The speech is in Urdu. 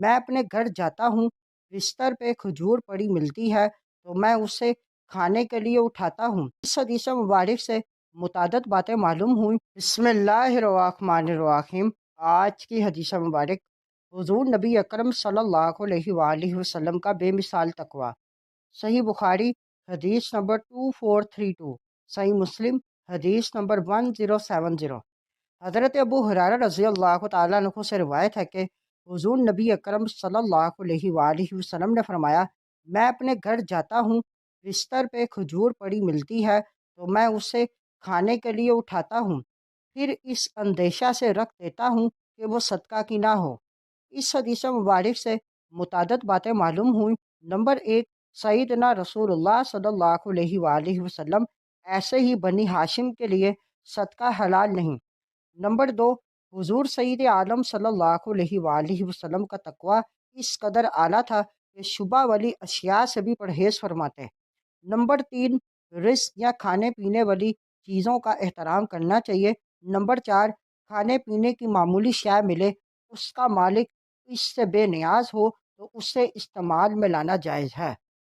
میں اپنے گھر جاتا ہوں، بستر پہ کھجور پڑی ملتی ہے تو میں اسے کھانے کے لیے اٹھاتا ہوں۔ اس حدیث مبارک سے متعدد باتیں معلوم ہوئیں۔ بسم اللہ الرحمن الرحیم۔ آج کی حدیث مبارک حضور نبی اکرم صلی اللہ علیہ وآلہ وسلم کا بے مثال تقویٰ۔ صحیح بخاری حدیث نمبر 2432، صحیح مسلم حدیث نمبر 1070۔ حضرت ابو ہریرہ رضی اللہ تعالیٰ عنہ سے روایت ہے کہ حضور نبی اکرم صلی اللہ علیہ وآلہ وسلم نے فرمایا، میں اپنے گھر جاتا ہوں، بستر پہ کھجور پڑی ملتی ہے تو میں اسے کھانے کے لیے اٹھاتا ہوں، پھر اس اندیشہ سے رکھ دیتا ہوں کہ وہ صدقہ کی نہ ہو۔ اس حدیث مبارک سے متعدد باتیں معلوم ہوئیں۔ نمبر 1، سیدنا رسول اللہ صلی اللہ علیہ وآلہ وسلم ایسے ہی بنی ہاشم کے لیے صدقہ حلال نہیں۔ نمبر 2، حضور سید عالم صلی اللہ علیہ وآلہ وسلم کا تقویٰ اس قدر اعلیٰ تھا کہ شبہ والی اشیاء سے بھی پرہیز فرماتے۔ نمبر 3، رزق یا کھانے پینے والی چیزوں کا احترام کرنا چاہیے۔ نمبر 4، کھانے پینے کی معمولی شے ملے، اس کا مالک اس سے بے نیاز ہو تو اسے استعمال میں لانا جائز ہے۔